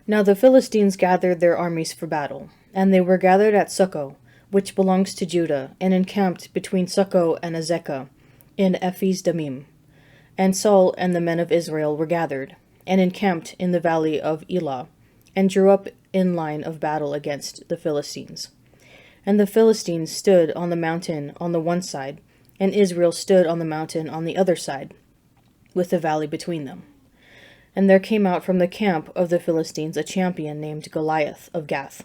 Now the Philistines gathered their armies for battle, and they were gathered at Succoth, which belongs to Judah, and encamped between Succoth and Azekah, in Ephes Dammim. And Saul and the men of Israel were gathered, and encamped in the valley of Elah, and drew up in line of battle against the Philistines. And the Philistines stood on the mountain on the one side, and Israel stood on the mountain on the other side, with the valley between them. And there came out from the camp of the Philistines a champion named Goliath of Gath,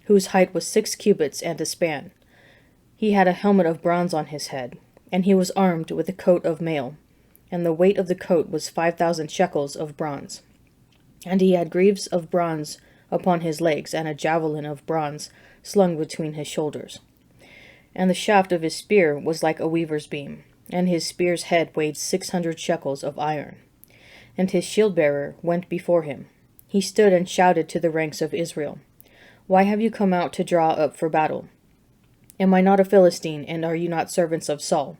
whose height was 6 cubits and a span. He had a helmet of bronze on his head, and he was armed with a coat of mail, and the weight of the coat was 5,000 shekels of bronze. And he had greaves of bronze upon his legs, and a javelin of bronze slung between his shoulders. And the shaft of his spear was like a weaver's beam, and his spear's head weighed 600 shekels of iron. And his shield-bearer went before him. He stood and shouted to the ranks of Israel, "Why have you come out to draw up for battle? Am I not a Philistine, and are you not servants of Saul?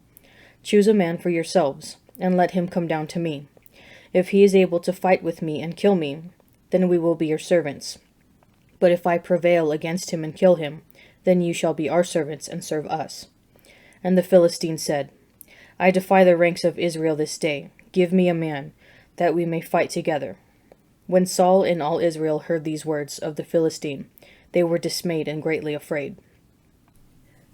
Choose a man for yourselves, and let him come down to me. If he is able to fight with me and kill me, then we will be your servants. But if I prevail against him and kill him, then you shall be our servants and serve us." And the Philistine said, "I defy the ranks of Israel this day. Give me a man, that we may fight together." When Saul and all Israel heard these words of the Philistine, they were dismayed and greatly afraid.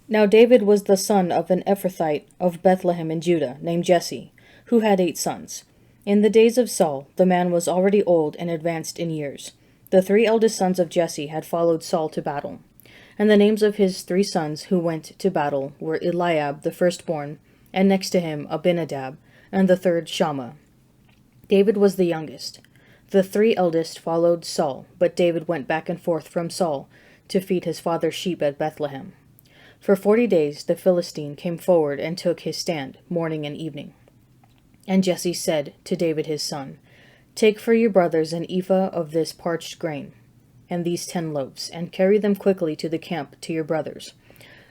Now David was the son of an Ephrathite of Bethlehem in Judah, named Jesse, who had 8 sons. In the days of Saul, the man was already old and advanced in years. The 3 eldest sons of Jesse had followed Saul to battle. And the names of his 3 sons who went to battle were Eliab the firstborn, and next to him Abinadab, and the third Shammah. David was the youngest. The 3 eldest followed Saul, but David went back and forth from Saul to feed his father's sheep at Bethlehem. For 40 days the Philistine came forward and took his stand, morning and evening. And Jesse said to David his son, "Take for your brothers an ephah of this parched grain, and these 10 loaves, and carry them quickly to the camp to your brothers.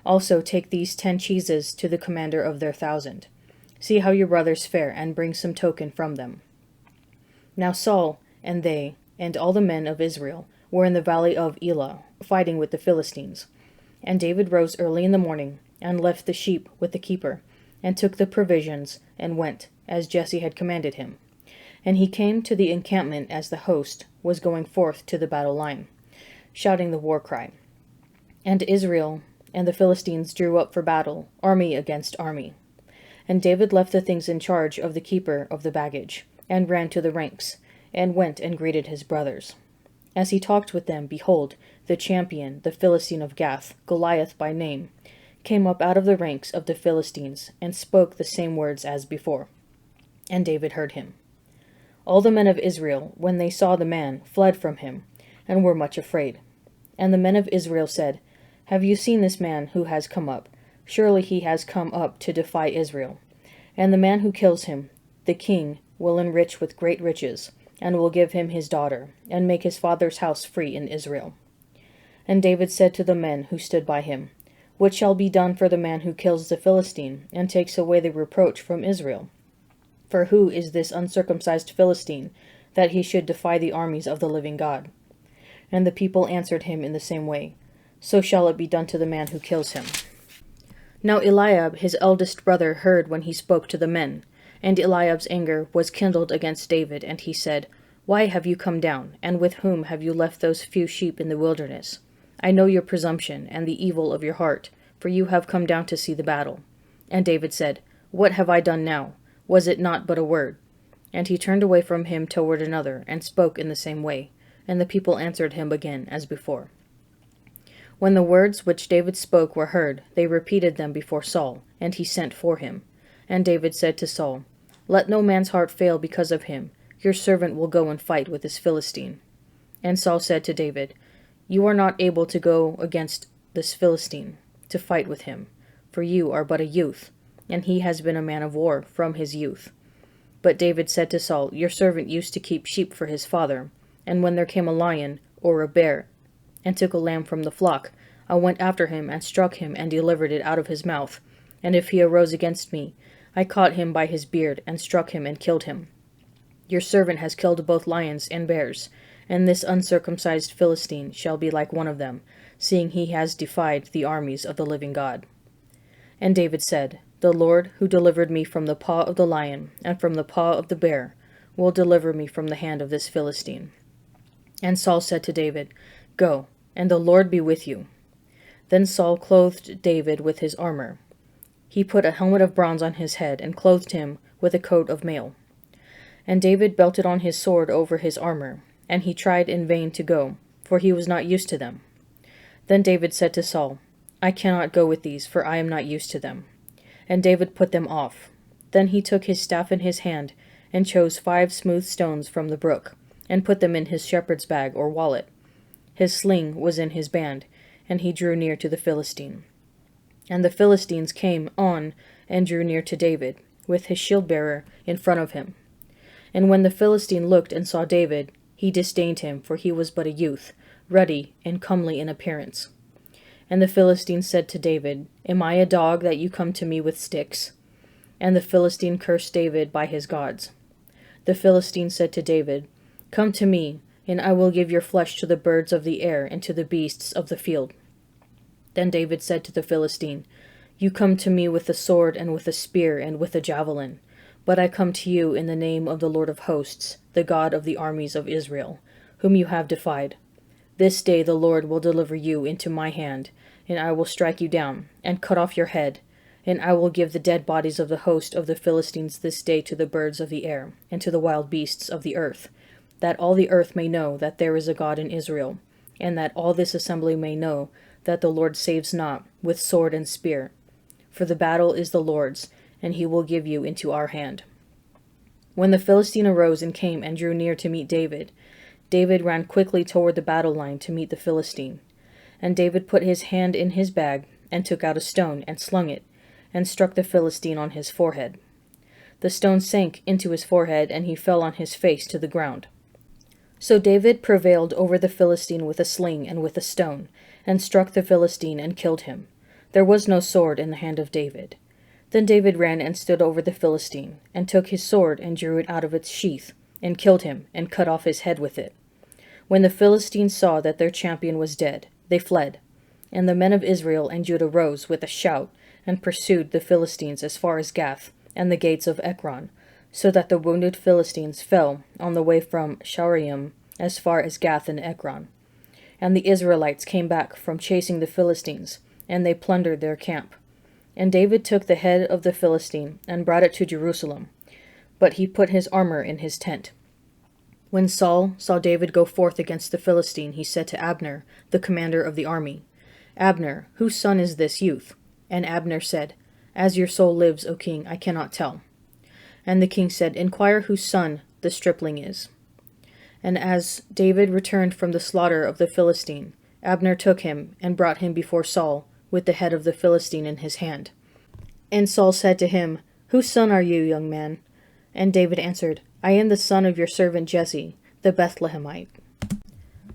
Also take these 10 cheeses to the commander of their 1,000. See how your brothers fare, and bring some token from them." Now Saul and they, and all the men of Israel, were in the valley of Elah, fighting with the Philistines. And David rose early in the morning, and left the sheep with the keeper, and took the provisions, and went, as Jesse had commanded him. And he came to the encampment as the host was going forth to the battle line, shouting the war cry. And Israel and the Philistines drew up for battle, army against army. And David left the things in charge of the keeper of the baggage, and ran to the ranks, and went and greeted his brothers. As he talked with them, behold, the champion, the Philistine of Gath, Goliath by name, came up out of the ranks of the Philistines, and spoke the same words as before. And David heard him. All the men of Israel, when they saw the man, fled from him, and were much afraid. And the men of Israel said, "Have you seen this man who has come up? Surely he has come up to defy Israel. And the man who kills him, the king, will enrich with great riches, and will give him his daughter, and make his father's house free in Israel." And David said to the men who stood by him, "What shall be done for the man who kills the Philistine, and takes away the reproach from Israel? For who is this uncircumcised Philistine, that he should defy the armies of the living God?" And the people answered him in the same way, "So shall it be done to the man who kills him." Now Eliab his eldest brother heard when he spoke to the men, and Eliab's anger was kindled against David, and he said, "Why have you come down, and with whom have you left those few sheep in the wilderness? I know your presumption, and the evil of your heart, for you have come down to see the battle." And David said, "What have I done now? Was it not but a word?" And he turned away from him toward another, and spoke in the same way, and the people answered him again as before. When the words which David spoke were heard, they repeated them before Saul, and he sent for him. And David said to Saul, "Let no man's heart fail because of him. Your servant will go and fight with this Philistine." And Saul said to David, "You are not able to go against this Philistine, to fight with him, for you are but a youth, and he has been a man of war from his youth." But David said to Saul, "Your servant used to keep sheep for his father, and when there came a lion or a bear, and took a lamb from the flock, I went after him and struck him and delivered it out of his mouth. And if he arose against me, I caught him by his beard and struck him and killed him. Your servant has killed both lions and bears, and this uncircumcised Philistine shall be like one of them, seeing he has defied the armies of the living God." And David said, "The Lord, who delivered me from the paw of the lion and from the paw of the bear, will deliver me from the hand of this Philistine." And Saul said to David, "Go, and the Lord be with you." Then Saul clothed David with his armor. He put a helmet of bronze on his head and clothed him with a coat of mail. And David belted on his sword over his armor, and he tried in vain to go, for he was not used to them. Then David said to Saul, "I cannot go with these, for I am not used to them." And David put them off. Then he took his staff in his hand, and chose 5 smooth stones from the brook, and put them in his shepherd's bag or wallet. His sling was in his band, and he drew near to the Philistine. And the Philistines came on and drew near to David, with his shield-bearer in front of him. And when the Philistine looked and saw David, he disdained him, for he was but a youth, ruddy and comely in appearance. And the Philistine said to David, "Am I a dog that you come to me with sticks?" And the Philistine cursed David by his gods. The Philistine said to David, "Come to me, and I will give your flesh to the birds of the air and to the beasts of the field." Then David said to the Philistine, "You come to me with a sword and with a spear and with a javelin, but I come to you in the name of the Lord of hosts, the God of the armies of Israel, whom you have defied. This day the Lord will deliver you into my hand, and I will strike you down, and cut off your head, and I will give the dead bodies of the host of the Philistines this day to the birds of the air, and to the wild beasts of the earth, that all the earth may know that there is a God in Israel, and that all this assembly may know that the Lord saves not with sword and spear. For the battle is the Lord's, and he will give you into our hand." When the Philistine arose and came and drew near to meet David, David ran quickly toward the battle line to meet the Philistine. And David put his hand in his bag, and took out a stone, and slung it, and struck the Philistine on his forehead. The stone sank into his forehead, and he fell on his face to the ground. So David prevailed over the Philistine with a sling and with a stone, and struck the Philistine and killed him. There was no sword in the hand of David. Then David ran and stood over the Philistine, and took his sword and drew it out of its sheath, and killed him, and cut off his head with it. When the Philistines saw that their champion was dead, they fled. And the men of Israel and Judah rose with a shout, and pursued the Philistines as far as Gath, and the gates of Ekron, so that the wounded Philistines fell on the way from Shaaraim as far as Gath and Ekron. And the Israelites came back from chasing the Philistines, and they plundered their camp. And David took the head of the Philistine, and brought it to Jerusalem. But he put his armor in his tent. When Saul saw David go forth against the Philistine, he said to Abner, the commander of the army, "Abner, whose son is this youth?" And Abner said, "As your soul lives, O king, I cannot tell." And the king said, "Inquire whose son the stripling is." And as David returned from the slaughter of the Philistine, Abner took him, and brought him before Saul, with the head of the Philistine in his hand. And Saul said to him, "Whose son are you, young man?" And David answered, "I am the son of your servant Jesse, the Bethlehemite.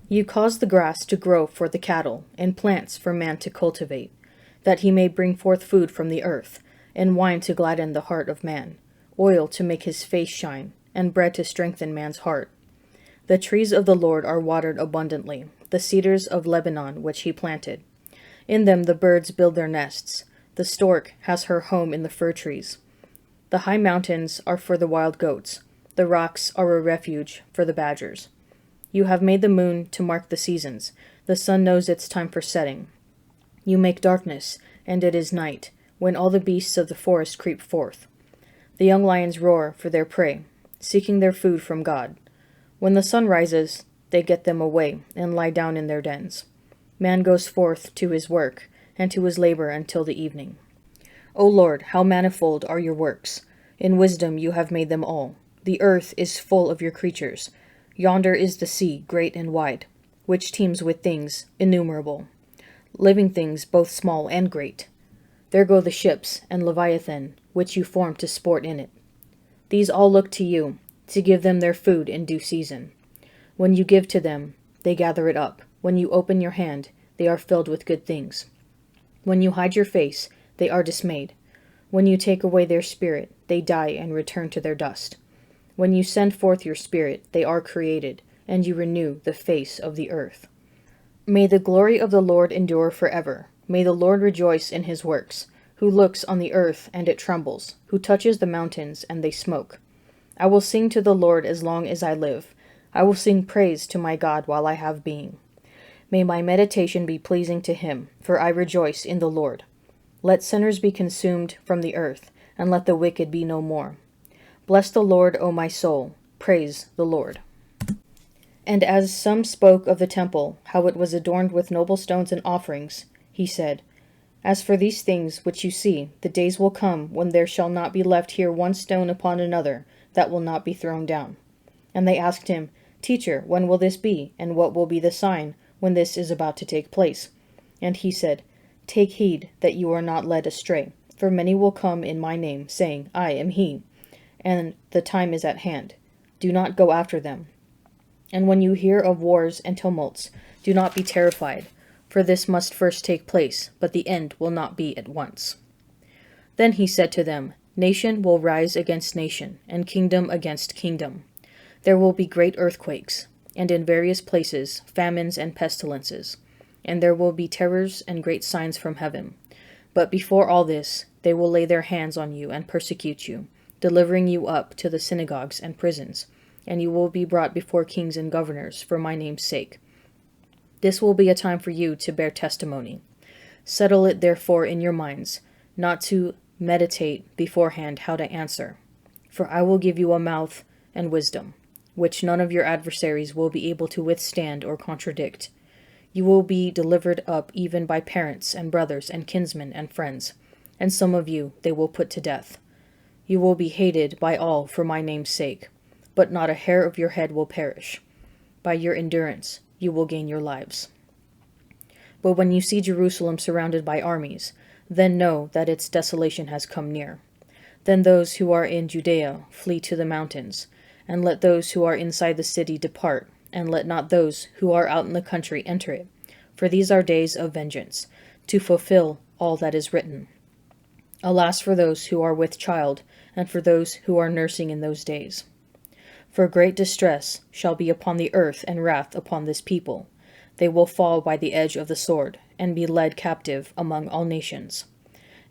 You caused the grass to grow for the cattle, and plants for man to cultivate, that he may bring forth food from the earth, and wine to gladden the heart of man, oil to make his face shine, and bread to strengthen man's heart. The trees of the Lord are watered abundantly, the cedars of Lebanon which he planted. In them the birds build their nests. The stork has her home in the fir trees. The high mountains are for the wild goats. The rocks are a refuge for the badgers. You have made the moon to mark the seasons. The sun knows its time for setting. You make darkness, and it is night, when all the beasts of the forest creep forth. The young lions roar for their prey, seeking their food from God. When the sun rises, they get them away, and lie down in their dens. Man goes forth to his work, and to his labor until the evening. O Lord, how manifold are your works! In wisdom you have made them all. The earth is full of your creatures. Yonder is the sea, great and wide, which teems with things innumerable, living things both small and great. There go the ships and Leviathan, which you formed to sport in it. These all look to you, to give them their food in due season. When you give to them, they gather it up. When you open your hand, they are filled with good things. When you hide your face, they are dismayed. When you take away their spirit, they die and return to their dust. When you send forth your spirit, they are created, and you renew the face of the earth. May the glory of the Lord endure forever. May the Lord rejoice in his works, who looks on the earth and it trembles, who touches the mountains and they smoke. I will sing to the Lord as long as I live. I will sing praise to my God while I have being. May my meditation be pleasing to him, for I rejoice in the Lord. Let sinners be consumed from the earth, and let the wicked be no more. Bless the Lord, O my soul. Praise the Lord. And as some spoke of the temple, how it was adorned with noble stones and offerings, he said, As for these things which you see, the days will come when there shall not be left here one stone upon another that will not be thrown down. And they asked him, Teacher, when will this be, and what will be the sign when this is about to take place? And he said, Take heed that you are not led astray, for many will come in my name, saying, I am he, and the time is at hand. Do not go after them. And when you hear of wars and tumults, do not be terrified, for this must first take place, but the end will not be at once. Then he said to them, Nation will rise against nation, and kingdom against kingdom. There will be great earthquakes, and in various places famines and pestilences, and there will be terrors and great signs from heaven. But before all this, they will lay their hands on you and persecute you, delivering you up to the synagogues and prisons, and you will be brought before kings and governors for my name's sake. This will be a time for you to bear testimony. Settle it therefore in your minds, not to meditate beforehand how to answer. For I will give you a mouth and wisdom, which none of your adversaries will be able to withstand or contradict. You will be delivered up even by parents and brothers and kinsmen and friends, and some of you they will put to death. You will be hated by all for my name's sake, but not a hair of your head will perish. By your endurance you will gain your lives. But when you see Jerusalem surrounded by armies, then know that its desolation has come near. Then those who are in Judea flee to the mountains, and let those who are inside the city depart, and let not those who are out in the country enter it. For these are days of vengeance, to fulfill all that is written. Alas for those who are with child, and for those who are nursing in those days. For great distress shall be upon the earth and wrath upon this people. They will fall by the edge of the sword, and be led captive among all nations.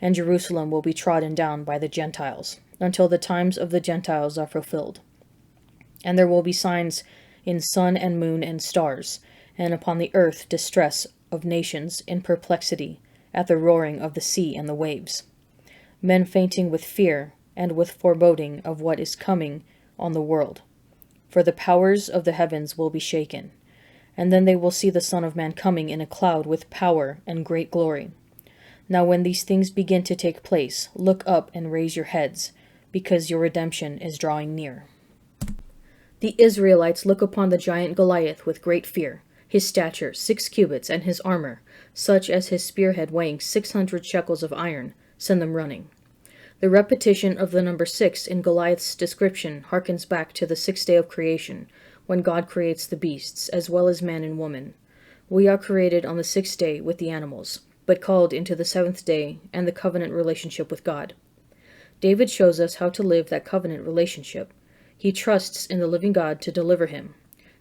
And Jerusalem will be trodden down by the Gentiles, until the times of the Gentiles are fulfilled. And there will be signs in sun and moon and stars, and upon the earth distress of nations in perplexity, at the roaring of the sea and the waves. Men fainting with fear, and with foreboding of what is coming on the world. For the powers of the heavens will be shaken. And then they will see the Son of Man coming in a cloud with power and great glory. Now when these things begin to take place, look up and raise your heads, because your redemption is drawing near. The Israelites look upon the giant Goliath with great fear, his stature 6 cubits, and his armor, such as his spearhead weighing 600 shekels of iron, send them running. The repetition of the number 6 in Goliath's description harkens back to the 6th day of creation, when God creates the beasts, as well as man and woman. We are created on the 6th day with the animals, but called into the 7th day and the covenant relationship with God. David shows us how to live that covenant relationship. He trusts in the living God to deliver him.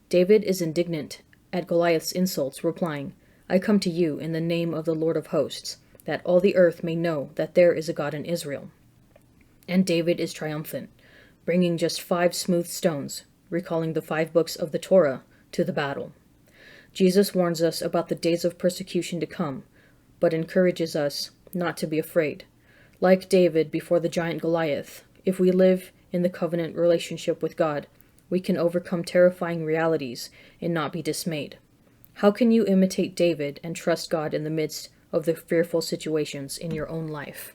David is indignant at Goliath's insults, replying, I come to you in the name of the Lord of hosts, that all the earth may know that there is a God in Israel. And David is triumphant, bringing just 5 smooth stones, recalling the 5 books of the Torah, to the battle. Jesus warns us about the days of persecution to come, but encourages us not to be afraid. Like David before the giant Goliath, if we live in the covenant relationship with God, we can overcome terrifying realities and not be dismayed. How can you imitate David and trust God in the midst of the fearful situations in your own life?